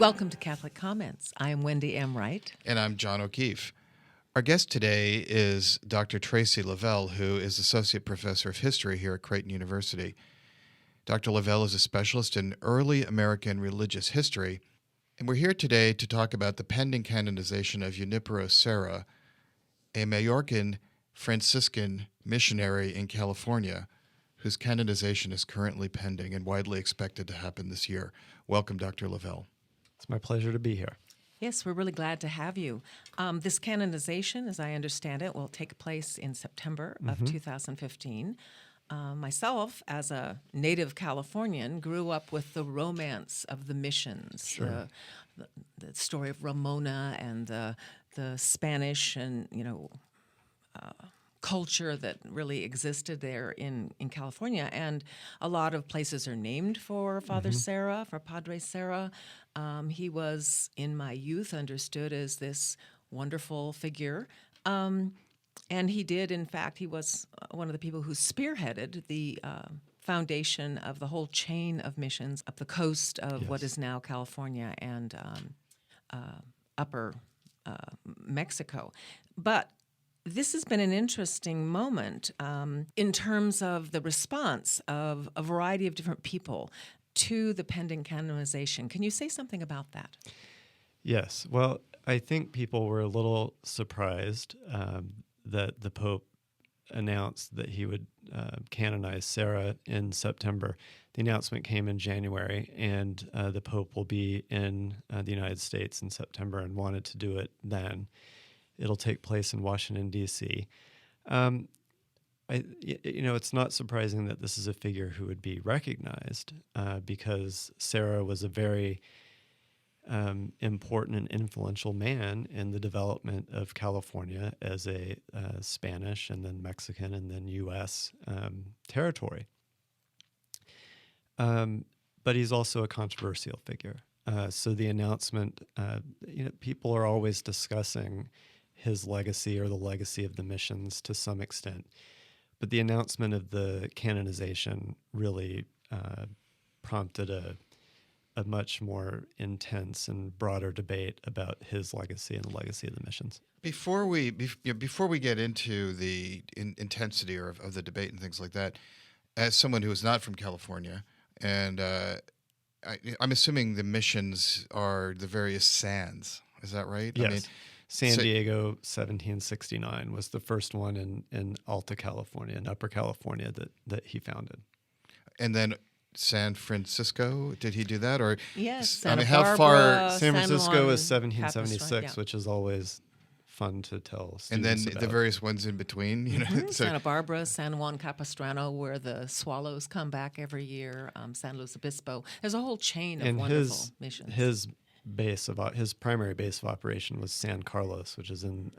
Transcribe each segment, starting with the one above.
Welcome to Catholic Comments. I am Wendy M. Wright. And I'm John O'Keefe. Our guest today is Dr. Tracy Leavelle, who is Associate Professor of History here at Creighton University. Dr. Leavelle is a specialist in early American religious history, and we're here today to talk about the pending canonization of Junipero Serra, a Majorcan Franciscan missionary in California, whose canonization is currently pending and widely expected to happen this year. Welcome, Dr. Leavelle. It's my pleasure to be here. Yes, we're really glad to have you. This canonization, as I understand it, will take place in September of 2015. Myself, as a native Californian, grew up with the romance of the missions, Sure. the story of Ramona and the Spanish and culture that really existed there in California. And a lot of places are named for Father Serra, for Padre Serra. He was, in my youth, understood as this wonderful figure. And he did, in fact, he was one of the people who spearheaded the foundation of the whole chain of missions up the coast of what is now California and upper Mexico. But this has been an interesting moment in terms of the response of a variety of different people to the pending canonization. Can you say something about that? Yes. Well, I think people were a little surprised that the Pope announced that he would canonize Serra in September. The announcement came in January, and the Pope will be in the United States in September and wanted to do it then. It'll take place in Washington, D.C. It's not surprising that this is a figure who would be recognized because Serra was a very important and influential man in the development of California as a Spanish and then Mexican and then U.S. territory. But he's also a controversial figure. So the announcement, people are always discussing his legacy or the legacy of the missions to some extent. But the announcement of the canonization really prompted a much more intense and broader debate about his legacy and the legacy of the missions. Before we get into the intensity of the debate and things like that, as someone who is not from California, and I'm assuming the missions are the various sands. Is that right? Yes. San Diego, 1769, was the first one in Alta California, in Upper California, that he founded. And then San Francisco, did he do that? Or yes. how far? San Francisco is Juan, 1776, Capistrano, which is always fun to tell students and then about. the various ones in between. Santa Barbara, San Juan Capistrano, where the swallows come back every year, San Luis Obispo. There's a whole chain of wonderful missions. His primary base of operation was San Carlos, which is in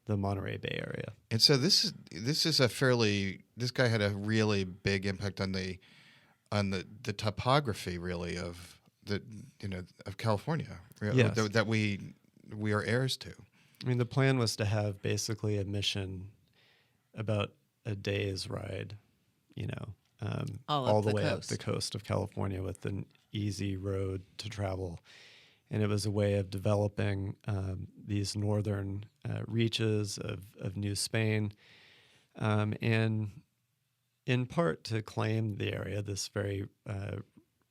the Monterey Bay area. And so this guy had a really big impact on the topography, really, of California, yes. that we are heirs to. I mean, the plan was to have basically a mission about a day's ride, all the way up the coast of California with an easy road to travel. And it was a way of developing these northern reaches of New Spain, and in part to claim the area, this very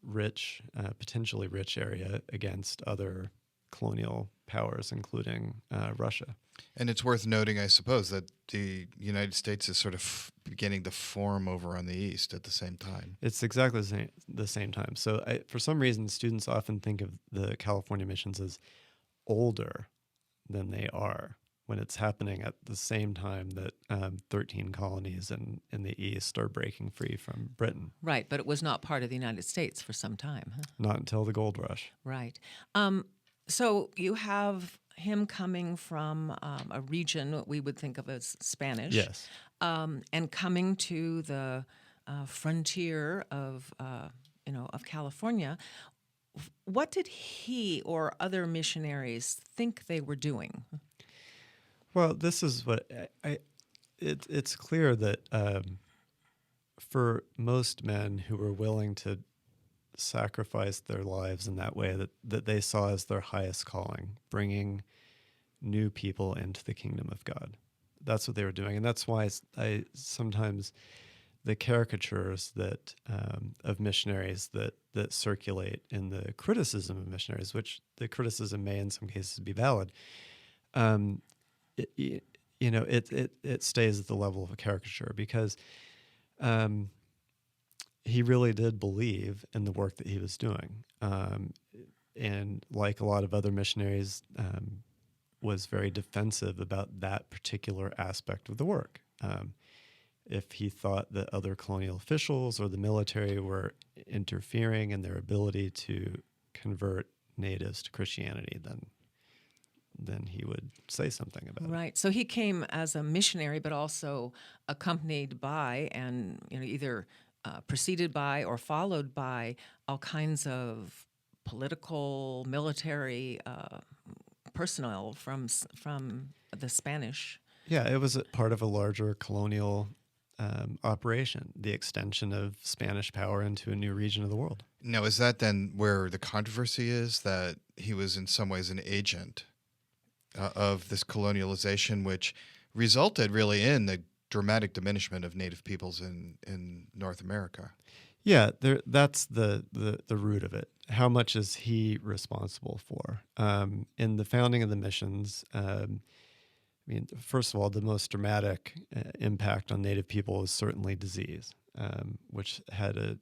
rich, potentially rich area, against other colonial powers, including Russia. And it's worth noting, I suppose, that the United States is sort of beginning to form over on the east at the same time. It's exactly the same time. So for some reason, students often think of the California missions as older than they are, when it's happening at the same time that 13 colonies in the east are breaking free from Britain. Right, but it was not part of the United States for some time. Huh? Not until the gold rush. Right. So you have him coming from a region we would think of as Spanish. Yes. And coming to the frontier of California. What did he or other missionaries think they were doing? Well, this is what it's clear that for most men who were willing to sacrificed their lives in that way that they saw as their highest calling, bringing new people into the kingdom of God. That's what they were doing. And that's why I sometimes the caricatures that of missionaries that circulate in the criticism of missionaries, which the criticism may in some cases be valid, it stays at the level of a caricature because he really did believe in the work that he was doing. And like a lot of other missionaries, was very defensive about that particular aspect of the work. If he thought that other colonial officials or the military were interfering in their ability to convert natives to Christianity, then he would say something about it. Right. So he came as a missionary, but also accompanied by and either preceded by or followed by all kinds of political, military personnel from the Spanish. Yeah, it was part of a larger colonial operation, the extension of Spanish power into a new region of the world. Now, is that then where the controversy is, that he was in some ways an agent of this colonialization, which resulted really in the dramatic diminishment of native peoples in North America? Yeah, that's the root of it. How much is he responsible for? In the founding of the missions, first of all, the most dramatic impact on native people was certainly disease, which had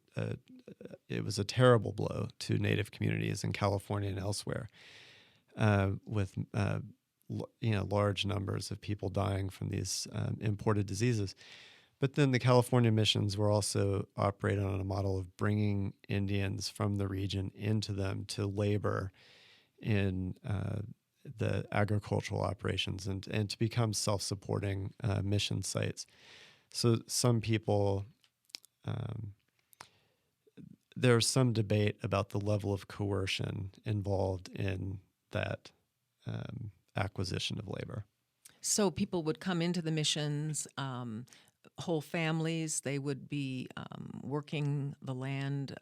it was a terrible blow to native communities in California and elsewhere, with large numbers of people dying from these imported diseases. But then the California missions were also operating on a model of bringing Indians from the region into them to labor in the agricultural operations and to become self-supporting mission sites. So some people, there's some debate about the level of coercion involved in that acquisition of labor. So people would come into the missions, whole families, they would be working the land,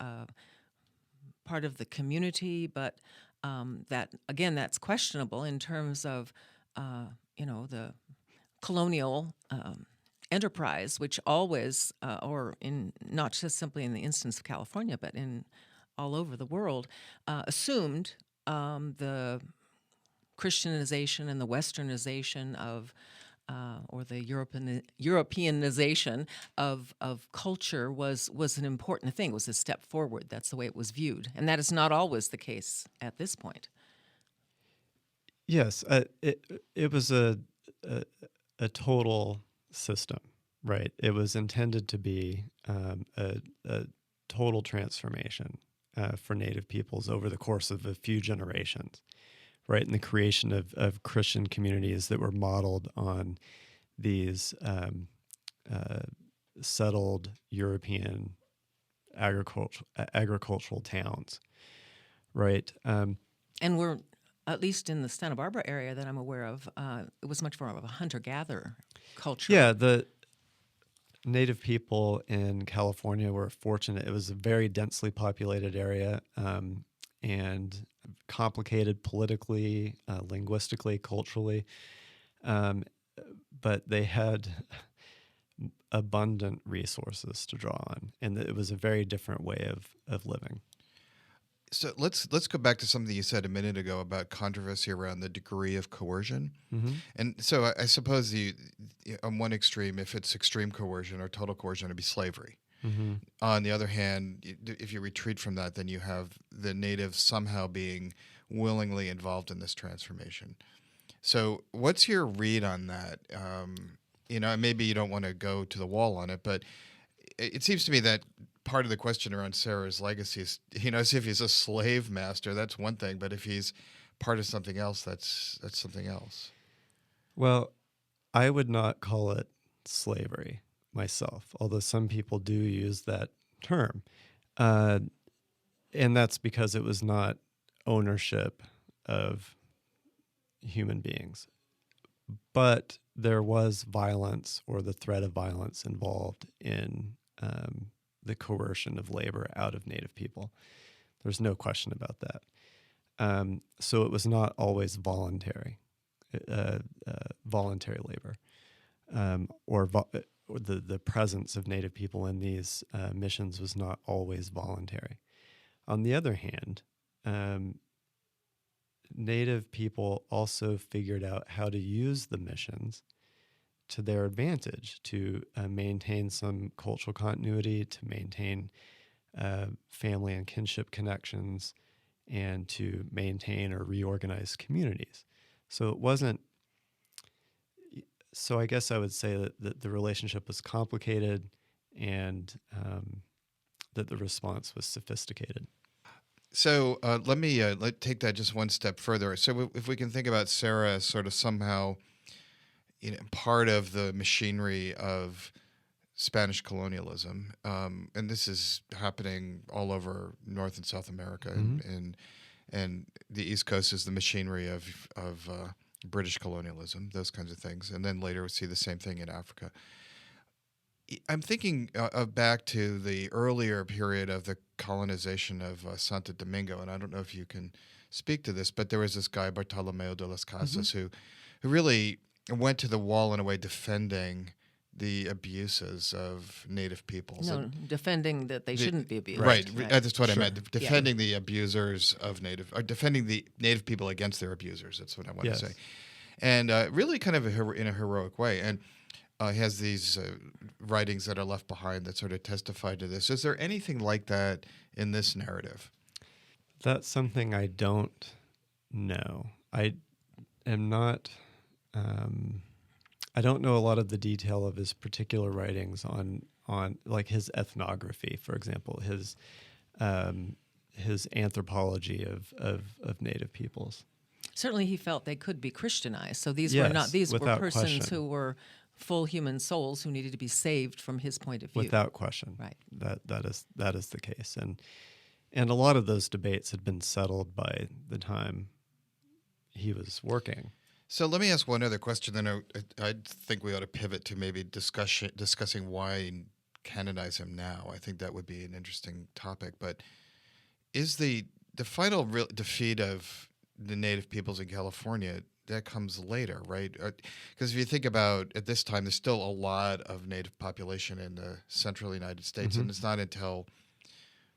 part of the community, but that's questionable in terms of, the colonial enterprise, which always, or in not just simply in the instance of California, but in all over the world, assumed the Christianization and the Westernization of, or the Europeanization of culture was an important thing, was a step forward. That's the way it was viewed. And that is not always the case at this point. Yes, it was a total system, right? It was intended to be a total transformation for Native peoples over the course of a few generations. Right, in the creation of Christian communities that were modeled on these settled European agricultural towns, right? And we're, at least in the Santa Barbara area that I'm aware of, it was much more of a hunter-gatherer culture. Yeah, the Native people in California were fortunate. It was a very densely populated area, and complicated politically, linguistically, culturally, but they had abundant resources to draw on, and it was a very different way of living. So let's go back to something you said a minute ago about controversy around the degree of coercion. Mm-hmm. And so I suppose on one extreme, if it's extreme coercion or total coercion, it'd be slavery. Mm-hmm. On the other hand, if you retreat from that, then you have the natives somehow being willingly involved in this transformation. So what's your read on that? Maybe you don't want to go to the wall on it, but it seems to me that part of the question around Serra's legacy is, as if he's a slave master, that's one thing, but if he's part of something else, that's something else. Well, I would not call it slavery myself, although some people do use that term. And that's because it was not ownership of human beings. But there was violence or the threat of violence involved in the coercion of labor out of Native people. There's no question about that. So it was not always voluntary labor, or the presence of Native people in these missions was not always voluntary. On the other hand, Native people also figured out how to use the missions to their advantage, to maintain some cultural continuity, to maintain family and kinship connections, and to maintain or reorganize communities. So it wasn't. So I guess I would say that the relationship was complicated, and that the response was sophisticated. So let me take that just one step further. So if we can think about Serra as sort of somehow, part of the machinery of Spanish colonialism, and this is happening all over North and South America, and the East Coast is the machinery of British colonialism, those kinds of things, and then later we see the same thing in Africa. I'm thinking back to the earlier period of the colonization of Santo Domingo, and I don't know if you can speak to this, but there was this guy, Bartolomeo de las Casas, who really went to the wall in a way defending the abuses of Native peoples. No, defending that they shouldn't be abused. Right. That's what I meant. Defending the abusers of defending the Native people against their abusers. That's what I want to say. And really kind of in a heroic way. And he has these writings that are left behind that sort of testify to this. Is there anything like that in this narrative? That's something I don't know. I am not... I don't know a lot of the detail of his particular writings on like his ethnography, for example, his anthropology of Native peoples. Certainly, he felt they could be Christianized. So these were persons question. who were full human souls who needed to be saved from his point of view. Without question, right? That is the case, and a lot of those debates had been settled by the time he was working. So let me ask one other question. Then I think we ought to pivot to maybe discussing why canonize him now. I think that would be an interesting topic. But is the final defeat of the Native peoples in California, that comes later, right? Because if you think about at this time, there's still a lot of Native population in the central United States, and it's not until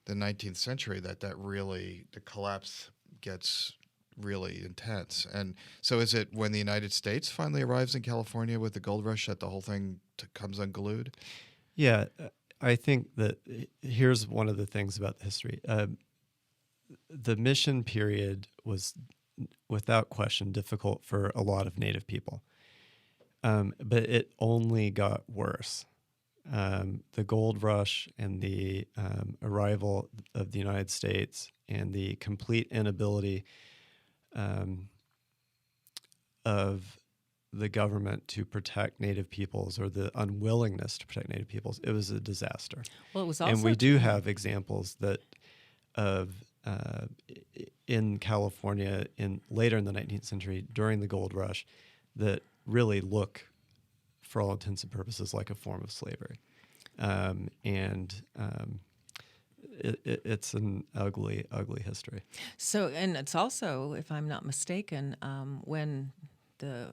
the 19th century that really the collapse gets really intense. And so is it when the United States finally arrives in California with the gold rush that the whole thing comes unglued? Yeah, I think that here's one of the things about the history. The mission period was without question difficult for a lot of Native people, but it only got worse. The gold rush and the arrival of the United States and the complete inability of the government to protect Native peoples, or the unwillingness to protect Native peoples, it was a disaster. Well, it was also, and we do have examples in California later in the 19th century during the gold rush that really look, for all intents and purposes, like a form of slavery, It's an ugly, ugly history. So, and it's also, if I'm not mistaken, when the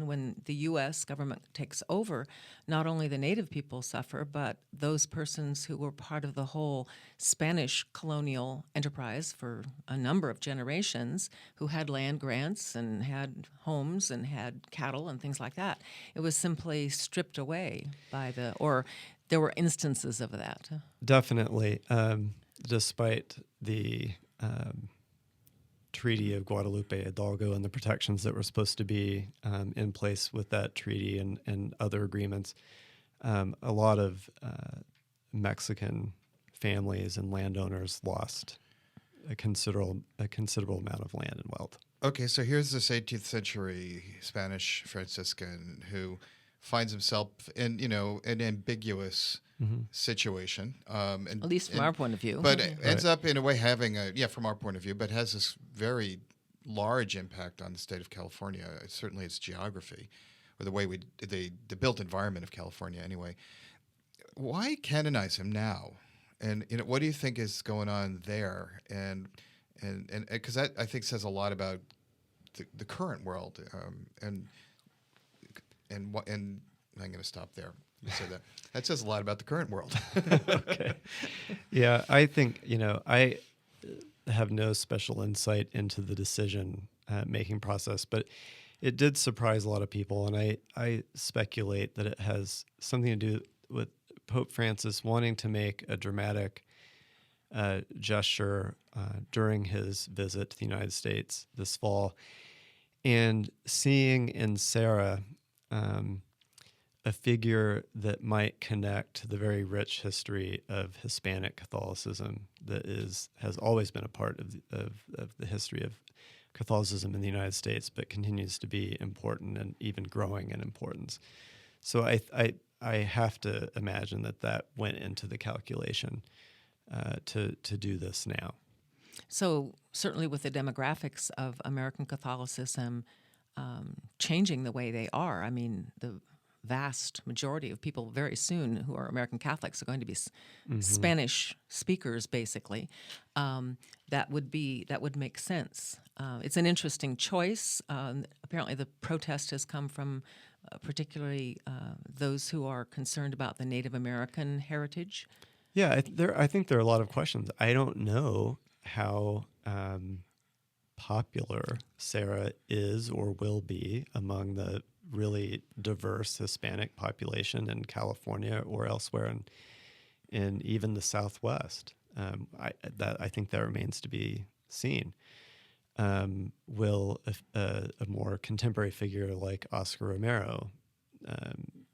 when the U.S. government takes over, not only the Native people suffer, but those persons who were part of the whole Spanish colonial enterprise for a number of generations, who had land grants and had homes and had cattle and things like that. It was simply stripped away or there were instances of that. Definitely, despite the Treaty of Guadalupe Hidalgo and the protections that were supposed to be in place with that treaty and other agreements, a lot of Mexican families and landowners lost a considerable amount of land and wealth. Okay, so here's this 18th century Spanish Franciscan who finds himself in an ambiguous situation, at least from our point of view, but ends up in a way having from our point of view, but has this very large impact on the state of California. Certainly, its geography, or the way the built environment of California, anyway. why canonize him now? And what do you think is going on there? And because that, I think, says a lot about the current world. And I'm going to stop there. You said that. That says a lot about the current world. Okay. Yeah, I think, I have no special insight into the decision making process, but it did surprise a lot of people. And I speculate that it has something to do with Pope Francis wanting to make a dramatic gesture during his visit to the United States this fall, and seeing in Serra a figure that might connect the very rich history of Hispanic Catholicism that has always been a part of the history of Catholicism in the United States, but continues to be important and even growing in importance. So I have to imagine that went into the calculation to do this now. So certainly with the demographics of American Catholicism changing the way they are, I mean, the vast majority of people very soon who are American Catholics are going to be Spanish speakers, basically. That would make sense. It's an interesting choice. Apparently, the protest has come from particularly those who are concerned about the Native American heritage. Yeah, I think there are a lot of questions. I don't know how popular Serra is or will be among the really diverse Hispanic population in California or elsewhere in even the Southwest. I think that remains to be seen. Will a more contemporary figure like Oscar Romero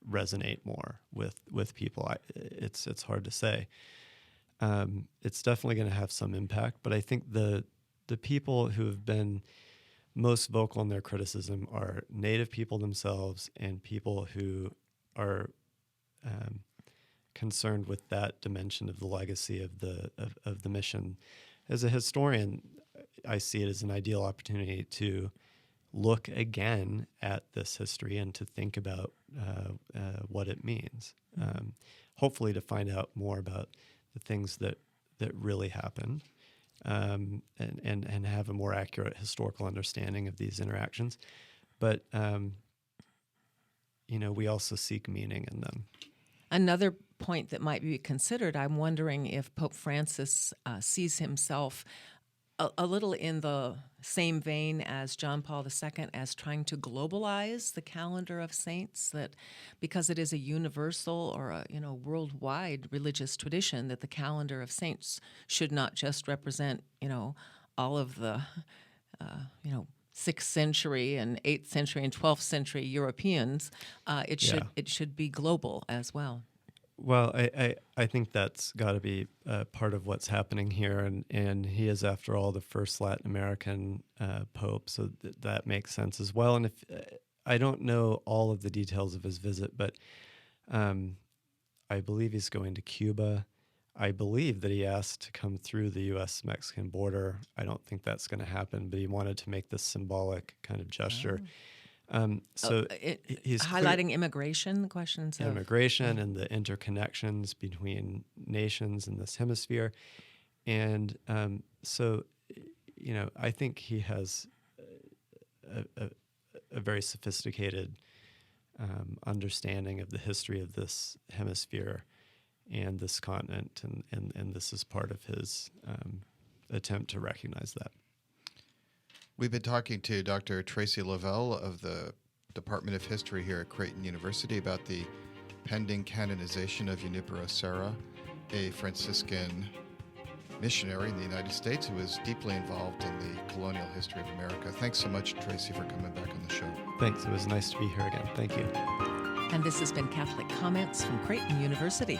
resonate more with people? It's hard to say. It's definitely going to have some impact, but I think the people who have been most vocal in their criticism are Native people themselves and people who are concerned with that dimension of the legacy of the mission. As a historian, I see it as an ideal opportunity to look again at this history and to think about what it means. Hopefully to find out more about the things that really happened. And have a more accurate historical understanding of these interactions. But, we also seek meaning in them. Another point that might be considered, I'm wondering if Pope Francis sees himself a little in the same vein as John Paul II, as trying to globalize the calendar of saints, that because it is a universal or a worldwide religious tradition, that the calendar of saints should not just represent all of the 6th century and 8th century and 12th century Europeans. It should be global as well. Well, I think that's got to be part of what's happening here, and he is, after all, the first Latin American pope, so that makes sense as well. And if I don't know all of the details of his visit, but I believe he's going to Cuba. I believe that he asked to come through the U.S.-Mexican border. I don't think that's going to happen, but he wanted to make this symbolic kind of gesture. He's highlighting immigration, the questions of immigration and the interconnections between nations in this hemisphere. And I think he has a very sophisticated understanding of the history of this hemisphere and this continent, and this is part of his attempt to recognize that. We've been talking to Dr. Tracy Leavelle of the Department of History here at Creighton University about the pending canonization of Junipero Serra, a Franciscan missionary in the United States who was deeply involved in the colonial history of America. Thanks so much, Tracy, for coming back on the show. Thanks. It was nice to be here again. Thank you. And this has been Catholic Comments from Creighton University.